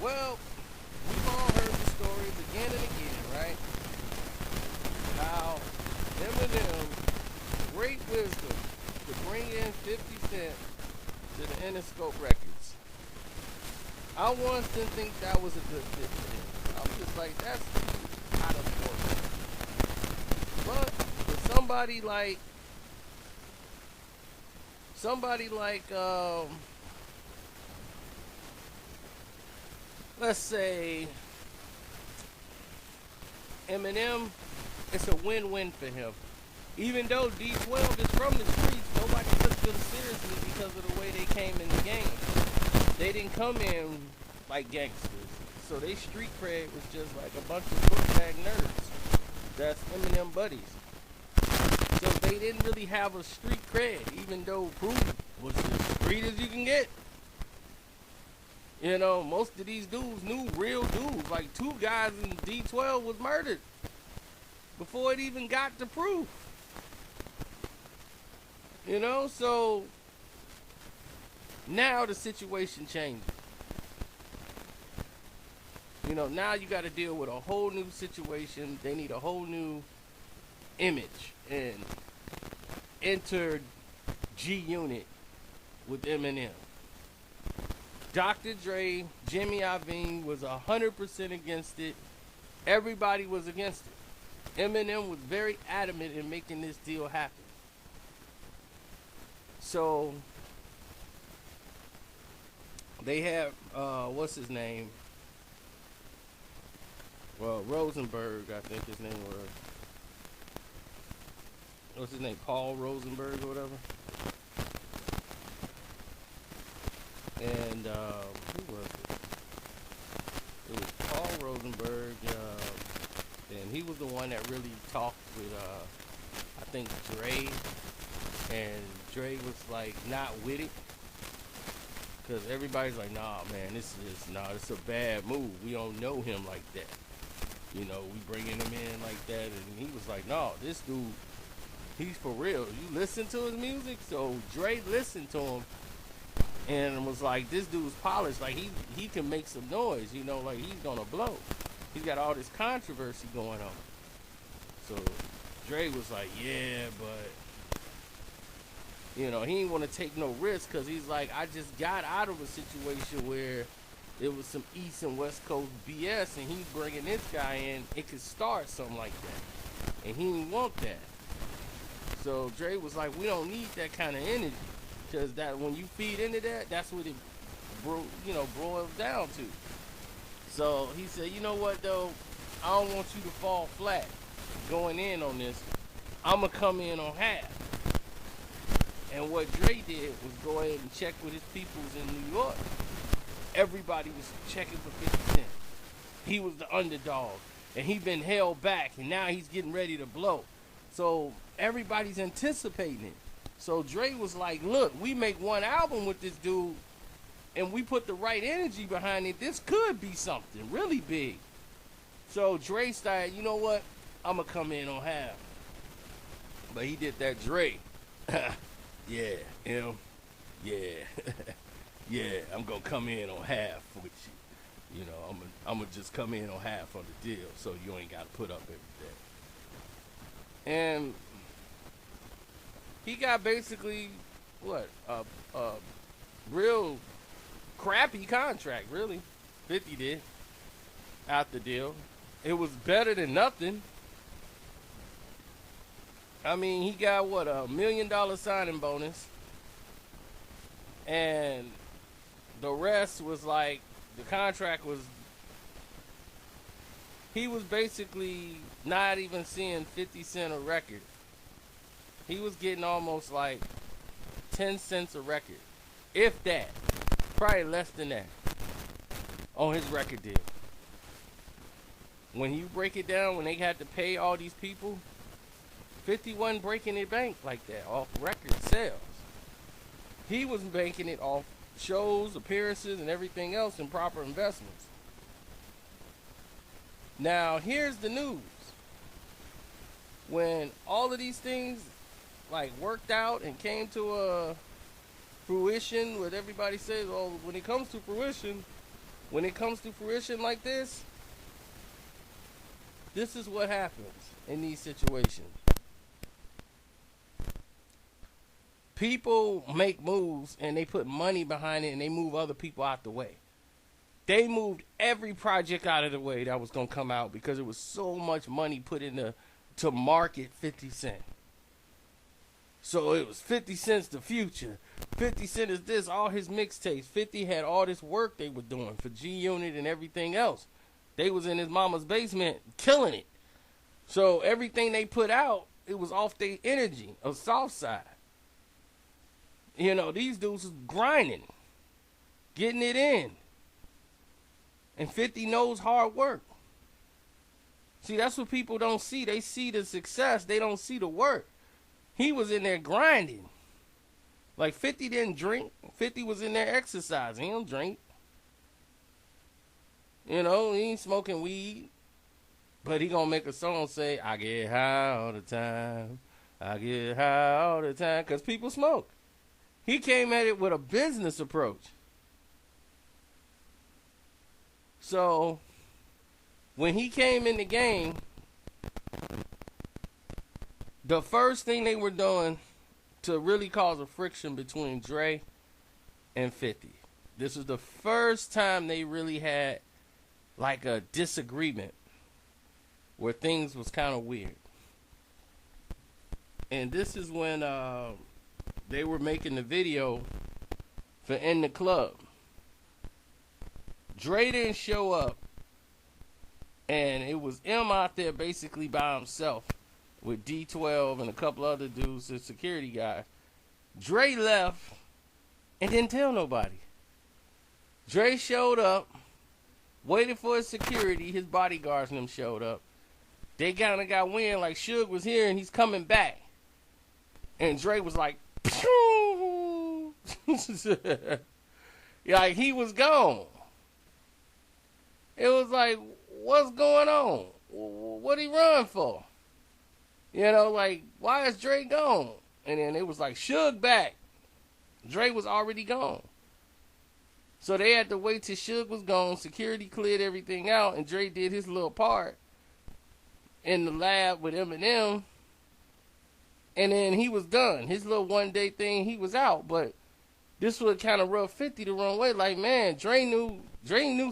Well, we've all heard the stories again and again, right? How Eminem, great wisdom to bring in 50 Cent to the Interscope Records. I once didn't think that was a good fit for him. I was just like, that's too out of order. But for somebody like, let's say Eminem, it's a win-win for him. Even though D12 is from the streets, nobody took them seriously because of the way they came in the game. They didn't come in like gangsters. So they street cred was just like a bunch of book bag nerds. That's Eminem buddies. So they didn't really have a street cred, even though Proof was as street as you can get. You know, most of these dudes knew real dudes. Like two guys in D12 was murdered before it even got to Proof. You know, so now the situation changes. You know, now you got to deal with a whole new situation. They need a whole new image. And enter G Unit with Eminem. Dr. Dre, Jimmy Iovine was 100% against it. Everybody was against it. Eminem was very adamant in making this deal happen. So they have what's his name? Well, Rosenberg, I think his name was. What's his name? Paul Rosenberg or whatever. And who was it? It was Paul Rosenberg, and he was the one that really talked with I think Dre, and Dre was like not with it, cause everybody's like, nah, man, this is a bad move. We don't know him like that. You know, we bringing him in like that, and he was like, no, this dude, he's for real. You listen to his music, so Dre listened to him. And was like, this dude's polished. Like, he can make some noise, you know, like, he's gonna blow. He's got all this controversy going on. So, Dre was like, yeah, but, you know, he didn't want to take no risk because he's like, I just got out of a situation where it was some East and West Coast BS, and he's bringing this guy in. It could start something like that. And he didn't want that. So, Dre was like, we don't need that kind of energy. Because that when you feed into that, that's what it boils down to. So he said, you know what though, I don't want you to fall flat going in on this. I'ma come in on half. And what Dre did was go ahead and check with his peoples in New York. Everybody was checking for 50 Cent. He was the underdog, and he been held back, and now he's getting ready to blow. So everybody's anticipating it. So Dre was like, look, we make one album with this dude and we put the right energy behind it. This could be something really big. So Dre started, you know what? I'm going to come in on half. But he did that Dre. Yeah, him. Yeah. Yeah, I'm going to come in on half with you. You know, I'm going to just come in on half on the deal so you ain't got to put up everything. And he got basically, what, a real crappy contract, really. 50 did, out the deal. It was better than nothing. I mean, he got, what, $1 million signing bonus. And the rest was like, the contract was, he was basically not even seeing 50 Cent a record. He was getting almost like 10 cents a record. If that. Probably less than that. On his record deal. When you break it down, when they had to pay all these people, 50 wasn't breaking it bank like that off record sales. He was banking it off shows, appearances, and everything else in proper investments. Now, here's the news. When all of these things like worked out and came to a fruition, what everybody says, well, when it comes to fruition, when it comes to fruition like this is what happens in these situations. People make moves and they put money behind it and they move other people out the way. They moved every project out of the way that was going to come out because there was so much money put into to market 50 Cent. So it was 50 Cent's the future. 50 Cent is this, all his mixtapes. 50 had all this work they were doing for G Unit and everything else. They was in his mama's basement killing it. So everything they put out, it was off their energy of Southside. You know, these dudes was grinding, getting it in. And 50 knows hard work. See, that's what people don't see. They see the success. They don't see the work. He was in there grinding. Like 50 didn't drink. 50 was in there exercising. He don't drink. You know, he ain't smoking weed. But he gonna make a song say, I get high all the time. I get high all the time. Because people smoke. He came at it with a business approach. So, when he came in the game, the first thing they were doing to really cause a friction between Dre and 50. This was the first time they really had like a disagreement where things was kind of weird. And this is when they were making the video for In the Club. Dre didn't show up, and it was M out there basically by himself with D12 and a couple other dudes, the security guy. Dre left and didn't tell nobody. Dre showed up, waited for his security, his bodyguards and them showed up. They kind of got wind like Suge was here and he's coming back. And Dre was like, Phew! Like he was gone. It was like, what's going on? What he run for? You know, like, why is Dre gone? And then it was like, Suge back. Dre was already gone. So they had to wait till Suge was gone. Security cleared everything out, and Dre did his little part in the lab with Eminem. And then he was done. His little one-day thing, he was out. But this would kind of rub 50 the wrong way. Like, man, Dre knew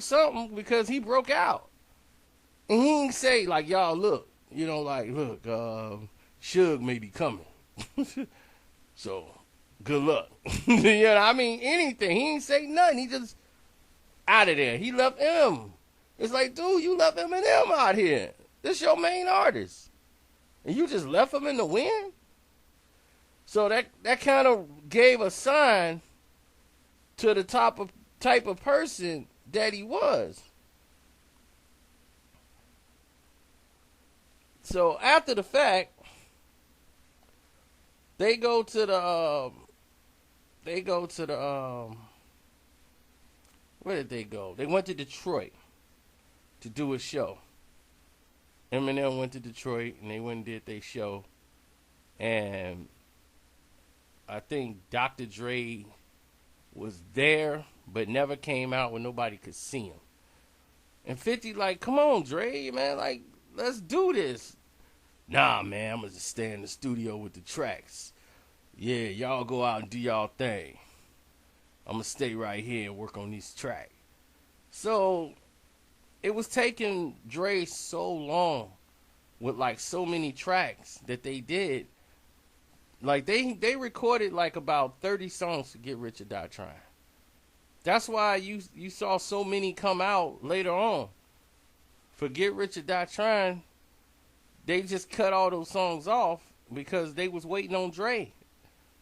something because he broke out. And he didn't say, like, y'all, look. You know, like, look, Suge may be coming. So, good luck. You know, I mean, anything. He didn't say nothing. He just out of there. He left M. It's like, dude, you left Eminem out here. This your main artist. And you just left him in the wind? So that kind of gave a sign to the type of person that he was. So after the fact, they go to the where did they go? They went to Detroit to do a show. Eminem went to Detroit and they went and did their show. And I think Dr. Dre was there, but never came out when nobody could see him. And 50 like, come on, Dre, man, like, let's do this. Nah, man, I'm going to just stay in the studio with the tracks. Yeah, y'all go out and do y'all thing. I'm going to stay right here and work on these tracks. So, it was taking Dre so long with, like, so many tracks that they did. Like, they recorded, like, about 30 songs to Get Rich or Die Trying. That's why you saw so many come out later on. For Get Rich or Die Trying, they just cut all those songs off because they was waiting on Dre.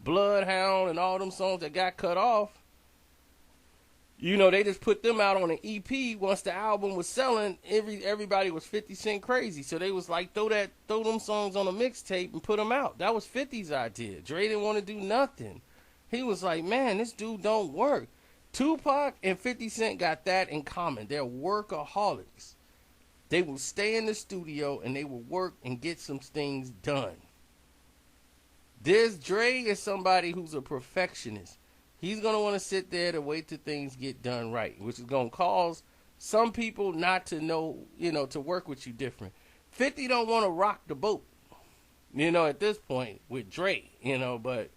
Bloodhound and all them songs that got cut off, you know, they just put them out on an EP. Once the album was selling, everybody was 50 Cent crazy. So they was like, throw them songs on a mixtape and put them out. That was 50's idea. Dre didn't want to do nothing. He was like, man, this dude don't work. Tupac and 50 Cent got that in common. They're workaholics. They will stay in the studio and they will work and get some things done. This Dre is somebody who's a perfectionist. He's going to want to sit there to wait till things get done right, which is going to cause some people not to know, to work with you different. 50 don't want to rock the boat, at this point with Dre, but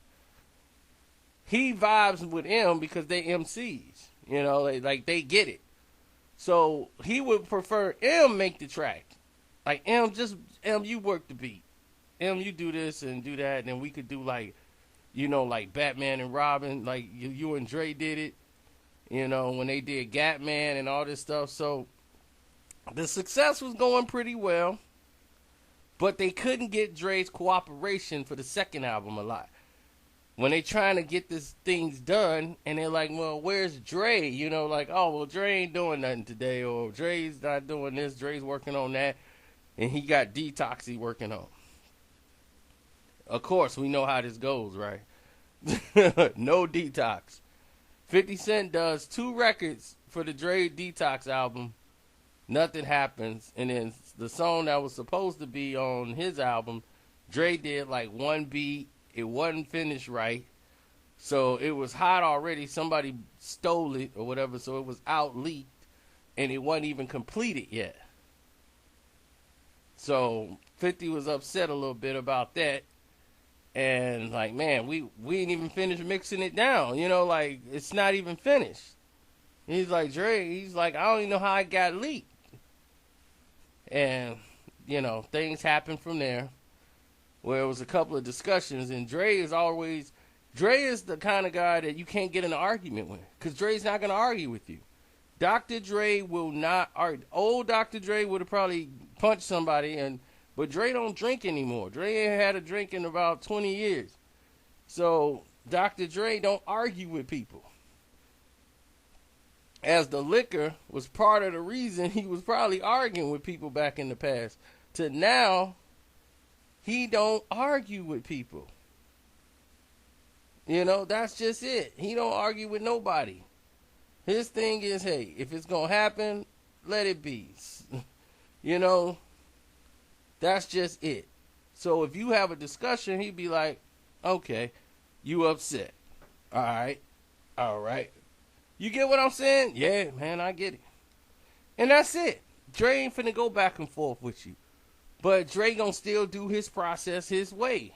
he vibes with M because they MCs, like they get it. So he would prefer M make the track. Like M, you work the beat. M, you do this and do that, and then we could do like Batman and Robin, like you and Dre did it, when they did Gatman and all this stuff. So the success was going pretty well, but they couldn't get Dre's cooperation for the second album a lot. When they trying to get this things done, and they're like, well, where's Dre? Like, oh, well, Dre ain't doing nothing today, or Dre's not doing this, Dre's working on that, and he got Detox he working on. Of course, we know how this goes, right? No Detox. 50 Cent does 2 records for the Dre Detox album. Nothing happens. And then the song that was supposed to be on his album, Dre did like 1 beat. It wasn't finished right. So it was hot already. Somebody stole it or whatever. So it was out leaked. And it wasn't even completed yet. So 50 was upset a little bit about that. And like, man, we ain't even finished mixing it down. Like it's not even finished. He's like, Dre, I don't even know how it got leaked. And, things happened from there. Where it was a couple of discussions, and Dre is the kind of guy that you can't get in an argument with, because Dre's not going to argue with you. Dr. Dre will not argue. Old Dr. Dre would have probably punched somebody, but Dre don't drink anymore. Dre ain't had a drink in about 20 years. So Dr. Dre don't argue with people. As the liquor was part of the reason he was probably arguing with people back in the past, to now, he don't argue with people. That's just it. He don't argue with nobody. His thing is, hey, if it's going to happen, let it be. That's just it. So if you have a discussion, he'd be like, okay, you upset. All right. You get what I'm saying? Yeah, man, I get it. And that's it. Dre ain't finna go back and forth with you. But Dre gonna still do his process his way.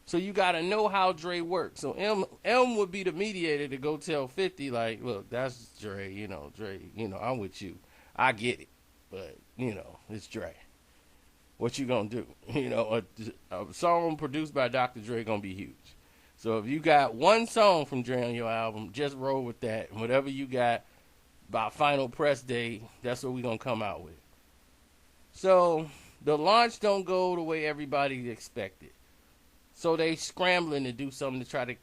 So you gotta know how Dre works. So M would be the mediator to go tell 50, like, look, that's Dre, Dre, I'm with you. I get it. But, it's Dre. What you gonna do? A song produced by Dr. Dre gonna be huge. So if you got one song from Dre on your album, just roll with that. And whatever you got by final press day, that's what we gonna come out with. So the launch don't go the way everybody expected. So they scrambling to do something to try to,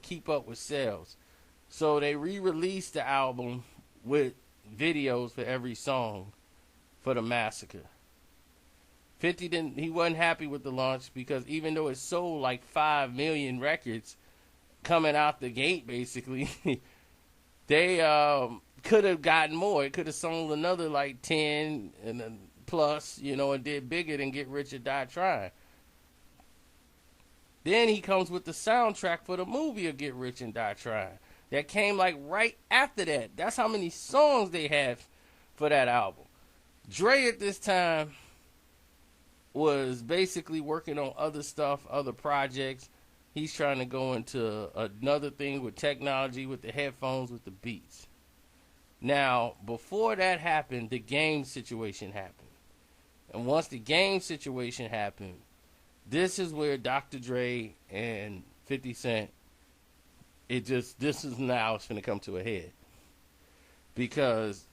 keep up with sales. So they re-released the album with videos for every song for the Massacre. 50 he wasn't happy with the launch because even though it sold like 5 million records coming out the gate, basically, they could have gotten more. It could have sold another like 10 and then plus, and did bigger than Get Rich or Die Trying. Then he comes with the soundtrack for the movie of Get Rich and Die Trying. That came like right after that. That's how many songs they have for that album. Dre at this time was basically working on other stuff, other projects. He's trying to go into another thing with technology, with the headphones, with the beats. Now, before that happened, the game situation happened. And once the game situation happened, this is where Dr. Dre and 50 Cent, this is now it's going to come to a head. Because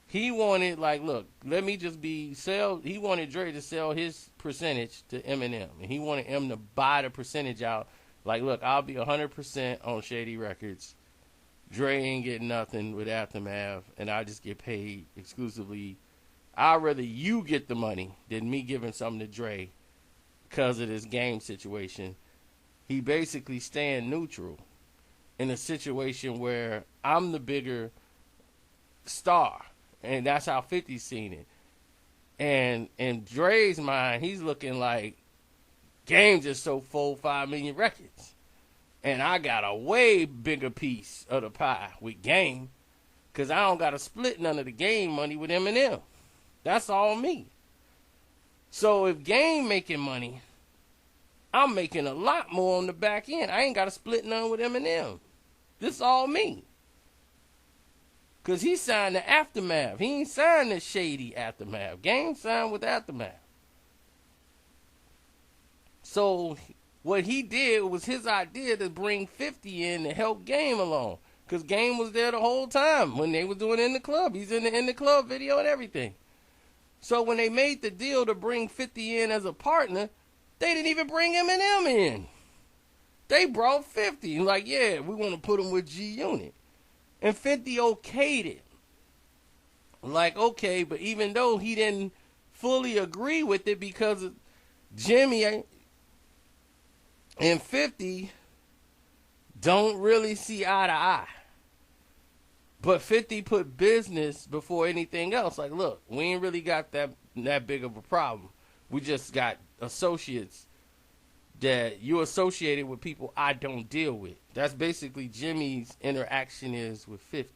he wanted, look, let me just he wanted Dre to sell his percentage to Eminem. And he wanted him to buy the percentage out. Like, look, I'll be 100% on Shady Records. Dre ain't getting nothing with Aftermath, and I just get paid exclusively. I'd rather you get the money than me giving something to Dre because of this game situation. He basically staying neutral in a situation where I'm the bigger star, and that's how 50's seen it. And in Dre's mind, he's looking like Game just sold 4-5 million records. And I got a way bigger piece of the pie with Game, because I don't got to split none of the Game money with Eminem. That's all me. So if Game making money, I'm making a lot more on the back end. I ain't got to split none with Eminem. This all me. Because he signed the Aftermath. He ain't signed the shady Aftermath. Game signed with Aftermath. So what he did was his idea to bring 50 in to help Game along. Because Game was there the whole time when they were doing it in the club. He's in the club video and everything. So when they made the deal to bring 50 in as a partner, they didn't even bring Eminem in. They brought 50. Like, yeah, we want to put him with G-Unit. And 50 okayed it. Like, okay, but even though he didn't fully agree with it because Jimmy and 50 don't really see eye to eye. But 50 put business before anything else. Like, look, we ain't really got that big of a problem. We just got associates that you associated with people I don't deal with. That's basically Jimmy's interaction is with 50.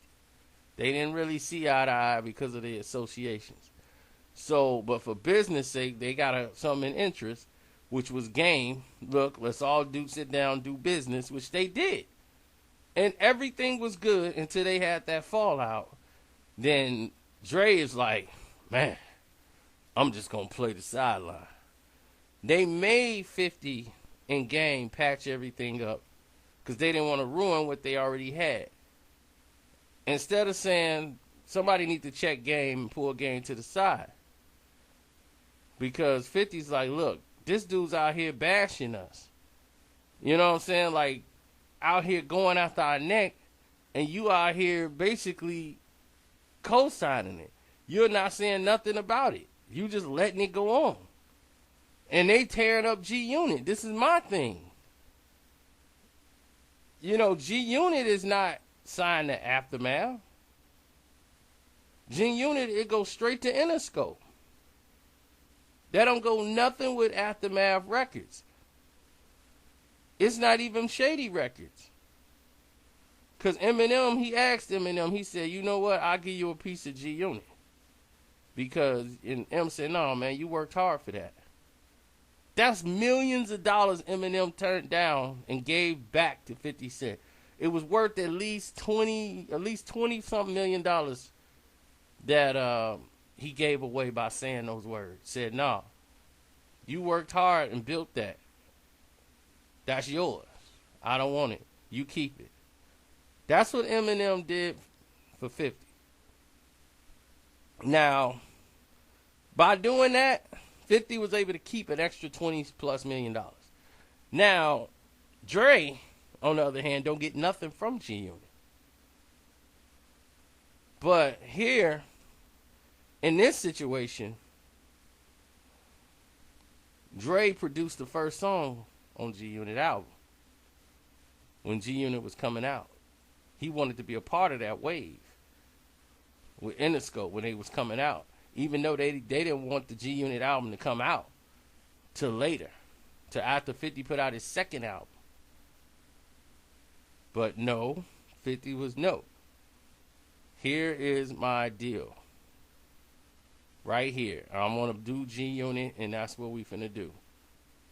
They didn't really see eye to eye because of the associations. So, but for business sake, they got something in interest, which was Game. Look, let's all sit down, do business, which they did. And everything was good until they had that fallout. Then Dre is like, man, I'm just going to play the sideline. They made 50 and Game patch everything up because they didn't want to ruin what they already had. Instead of saying somebody need to check Game and pull Game to the side. Because 50's like, look, this dude's out here bashing us. You know what I'm saying? Like, out here going after our neck, and you out here basically co-signing it. You're not saying nothing about it. You just letting it go on. And they tearing up G-Unit. This is my thing. You know, G-Unit is not signed to Aftermath. G-Unit, it goes straight to Interscope. That don't go nothing with Aftermath Records. It's not even Shady Records. Because Eminem, he asked Eminem, he said, you know what, I'll give you a piece of G-Unit. Because, and M said, no, man, you worked hard for that. That's millions of dollars Eminem turned down and gave back to 50 Cent. It was worth at least 20 something million dollars that he gave away by saying those words. Said, no, you worked hard and built that. That's yours. I don't want it. You keep it. That's what Eminem did for 50. Now, by doing that, 50 was able to keep an extra $20+ million. Now, Dre, on the other hand, don't get nothing from G-Unit. But here, in this situation, Dre produced the first song on G-Unit album when G-Unit was coming out. He wanted to be a part of that wave with Interscope when they was coming out. Even though they didn't want the G-Unit album to come out till later, till after 50 put out his second album. But no, 50 was no. Here is my deal. Right here. I'm going to do G-Unit, and that's what we finna do.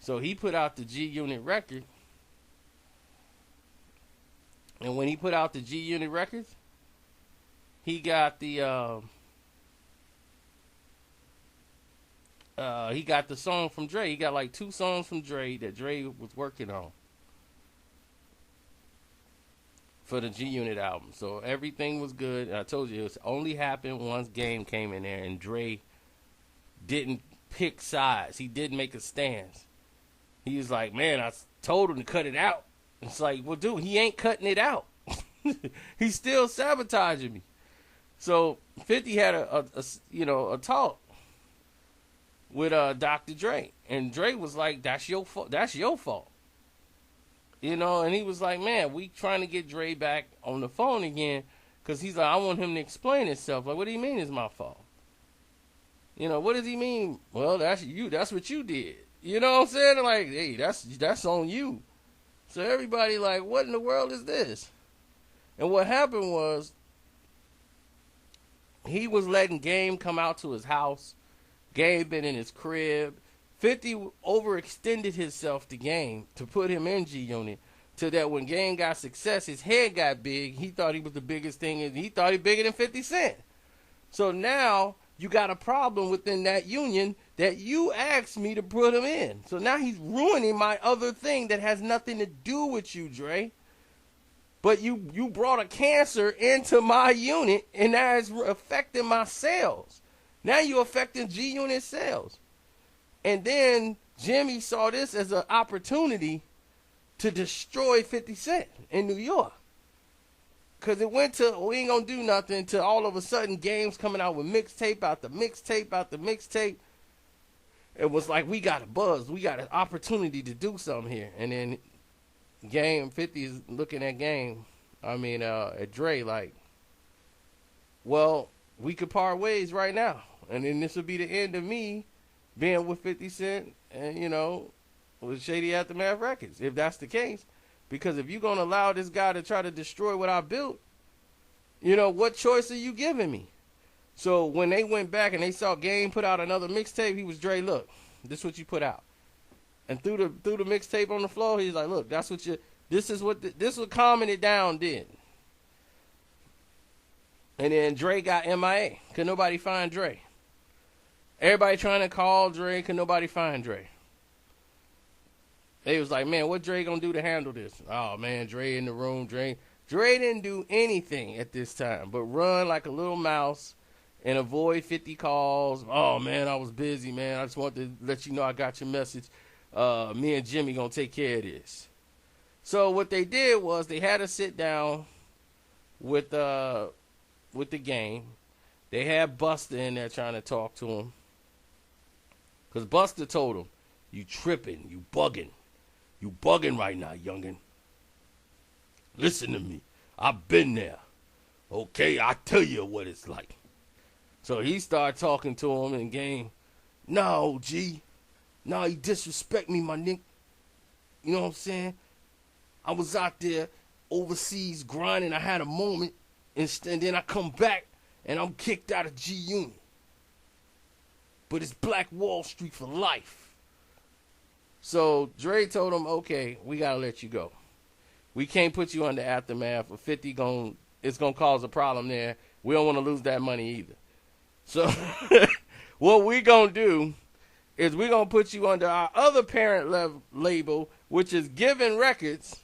So he put out the G-Unit record. And when he put out the G-Unit records, he got the song from Dre. He got like 2 songs from Dre that Dre was working on for the G-Unit album. So everything was good. And I told you, it only happened once Game came in there and Dre didn't pick sides. He didn't make a stance. He was like, man, I told him to cut it out. It's like, well, dude, he ain't cutting it out. He's still sabotaging me. So 50 had a talk with Dr. Dre, and Dre was like, "That's your fault. That's your fault." You know, and he was like, "Man, we trying to get Dre back on the phone again, because he's like, I want him to explain himself. Like, what do you mean it's my fault? You know, what does he mean? Well, that's you. That's what you did. You know what I'm saying? Like, hey, that's on you." So everybody like, what in the world is this? And what happened was he was letting Game come out to his house. Game been in his crib. 50 overextended himself to Game to put him in G Unit. So that when Game got success, his head got big. He thought he was the biggest thing, and he thought he bigger than 50 Cent. So now you got a problem within that union that you asked me to put him in. So now he's ruining my other thing that has nothing to do with you, Dre. But you brought a cancer into my unit, and that is affecting my sales. Now you're affecting G Unit sales. And then Jimmy saw this as an opportunity to destroy 50 Cent in New York. Because it went to, we ain't going to do nothing, to all of a sudden Game's coming out with mixtape after mixtape after mixtape. It was like, we got a buzz. We got an opportunity to do something here. And then Game 50 is looking at at Dre like, well, we could part ways right now. And then this would be the end of me being with 50 Cent and, with Shady Aftermath Records, if that's the case. Because if you're going to allow this guy to try to destroy what I built, what choice are you giving me? So when they went back and they saw Game put out another mixtape, he was, Dre, look, this is what you put out. And threw the mixtape on the floor, he's like, look, this is what calming it down did. And then Dre got MIA. Could nobody find Dre? Everybody trying to call Dre, could nobody find Dre? They was like, man, what Dre gonna do to handle this? Oh, man, Dre in the room. Dre didn't do anything at this time but run like a little mouse and avoid 50 calls. Oh, man, I was busy, man. I just wanted to let you know I got your message. Me and Jimmy gonna take care of this. So what they did was they had to sit down with the Game. They had Buster in there trying to talk to him. Because Buster told him, you tripping, you bugging. You bugging right now, youngin'. Listen to me. I've been there. Okay, I tell you what it's like. So he started talking to him and Game, no, G. No, he disrespect me, my nigga. You know what I'm saying? I was out there overseas grinding. I had a moment. And then I come back and I'm kicked out of G Unit. But it's Black Wall Street for life. So Dre told him, okay, we got to let you go. We can't put you under Aftermath. For 50, it's going to cause a problem there. We don't want to lose that money either. So what we going to do is we're going to put you under our other parent label, which is Given Records,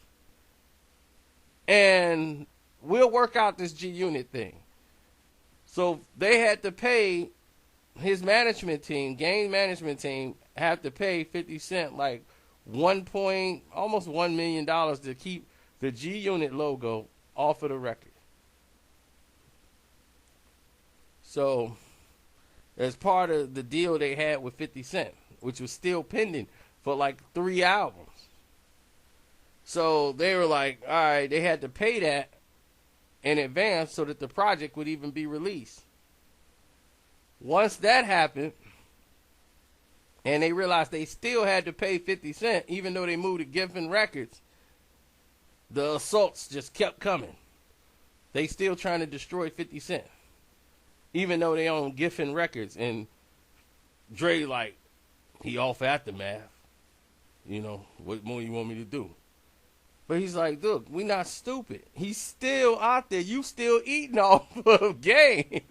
and we'll work out this G Unit thing. So they had to pay his management team, Game management team, have to pay 50 Cent like almost $1 million to keep the G Unit logo off of the record. So, as part of the deal they had with 50 Cent, which was still pending for like 3 albums. So they were like, all right, they had to pay that in advance so that the project would even be released. Once that happened, and they realized they still had to pay 50 Cent, even though they moved to Giffen Records, the assaults just kept coming. They still trying to destroy 50 Cent, even though they own Giffen Records. And Dre like, he off Aftermath. What more you want me to do? But he's like, look, we not stupid. He's still out there. You still eating off of Game.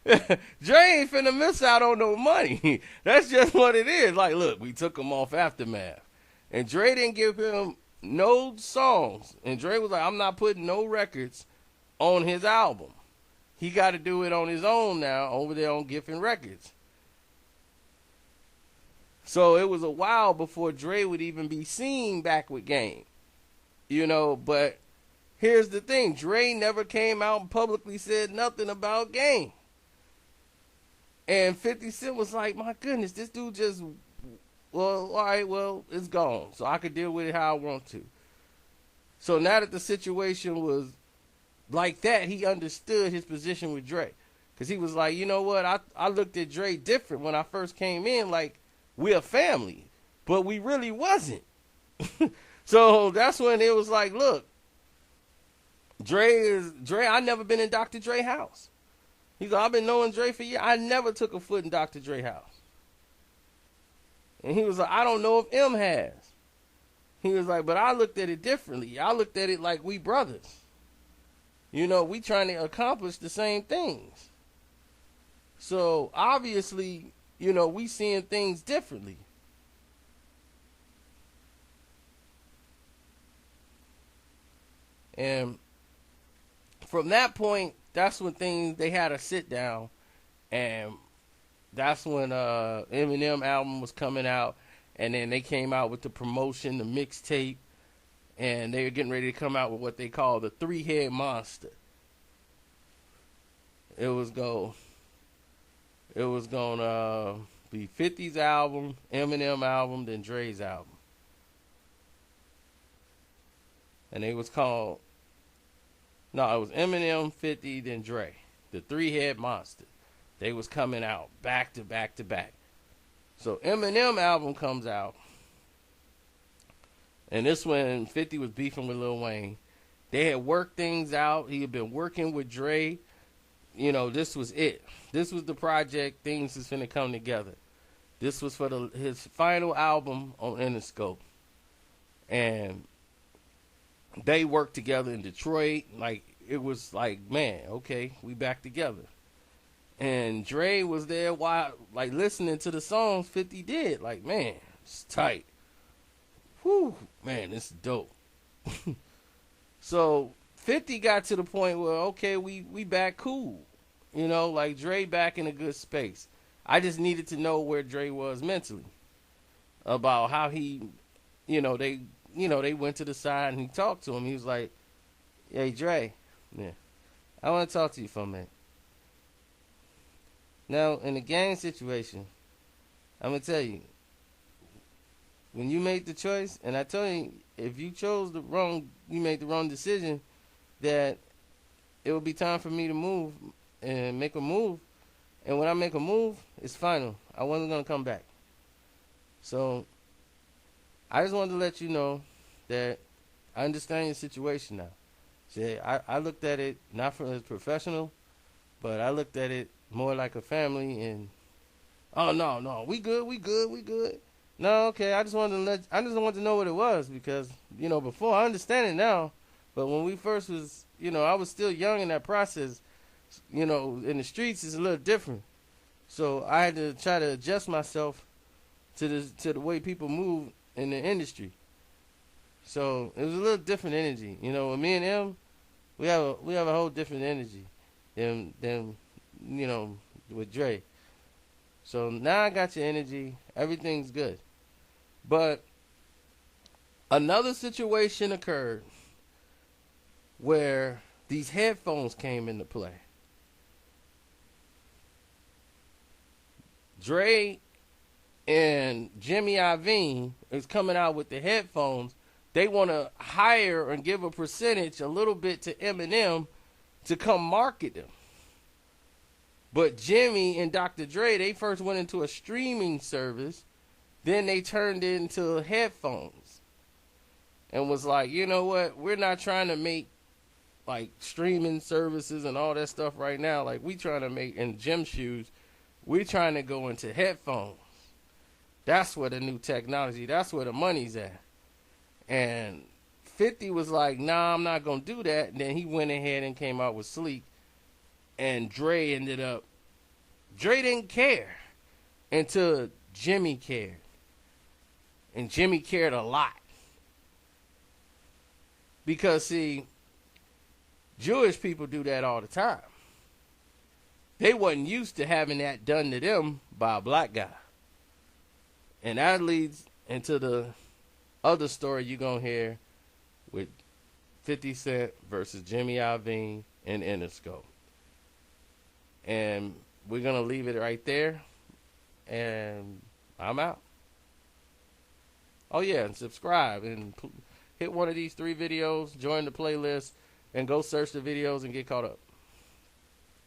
Dre ain't finna miss out on no money. That's just what it is. Like, look, we took him off Aftermath. And Dre didn't give him no songs. And Dre was like, I'm not putting no records on his album. He got to do it on his own now over there on Giffen Records. So it was a while before Dre would even be seen back with Game. But here's the thing. Dre never came out and publicly said nothing about Game. And 50 Cent was like, my goodness, this dude just, well, all right, well, it's gone. So I could deal with it how I want to. So now that the situation was like that, he understood his position with Dre. Because he was like, you know what, I looked at Dre different when I first came in, like, we're a family. But we really wasn't. So that's when it was like, look, Dre. I never been in Dr. Dre house. He's like, I've been knowing Dre for years. I never took a foot in Dr. Dre house. And he was like, I don't know if M has. He was like, but I looked at it differently. I looked at it like we brothers. You know, we trying to accomplish the same things. So obviously, you know, we seeing things differently. And from that point, that's when they had a sit down, and that's when Eminem album was coming out, and then they came out with the promotion, the mixtape, and they were getting ready to come out with what they call the three-head monster. It was going to be 50's album, Eminem album, then Dre's album. And it was called, no, it was Eminem, 50, then Dre. The three-head monster. They was coming out back to back to back. So Eminem album comes out. And this when 50 was beefing with Lil Wayne. They had worked things out. He had been working with Dre. You know, this was it. This was the project. Things is finna come together. This was for his final album on Interscope. And they worked together in Detroit. Like, it was like, man, okay, we back together. And Dre was there while, like, listening to the songs 50 did. Like, man, it's tight. Whew, man, it's dope. So 50 got to the point where, okay, we back cool. You know, like, Dre back in a good space. I just needed to know where Dre was mentally. About how he, they went to the side and he talked to him. He was like, hey, Dre, yeah, I want to talk to you for a minute. Now, in the gang situation, I'm going to tell you, when you made the choice, and I told you, if you you made the wrong decision, that it would be time for me to move and make a move. And when I make a move, it's final. I wasn't going to come back. So, I just wanted to let you know that I understand your situation now. See, I looked at it not from as professional, but I looked at it more like a family. And oh no, we good. No, okay. I just wanted to know what it was, because before, I understand it now, but when we first was, I was still young in that process. In the streets is a little different, so I had to try to adjust myself to the way people move in the industry. So it was a little different energy. With me and him, we have a whole different energy than with Dre. So now I got your energy. Everything's good. But another situation occurred where these headphones came into play. Dre and Jimmy Iovine is coming out with the headphones. They want to hire and give a percentage, a little bit, to Eminem to come market them. But Jimmy and Dr. Dre, they first went into a streaming service. Then they turned it into headphones. And was like, you know what? We're not trying to make, like, streaming services and all that stuff right now. Like, we trying to make, in gym shoes, we're trying to go into headphones. That's where the new technology, that's where the money's at. And 50 was like, nah, I'm not going to do that. And then he went ahead and came out with Sleek. And Dre didn't care until Jimmy cared. And Jimmy cared a lot. Because, see, Jewish people do that all the time. They wasn't used to having that done to them by a black guy. And that leads into the other story you're going to hear with 50 Cent versus Jimmy Iovine and Interscope. And we're going to leave it right there. And I'm out. Oh, yeah, and subscribe. And hit one of these 3 videos. Join the playlist. And go search the videos and get caught up.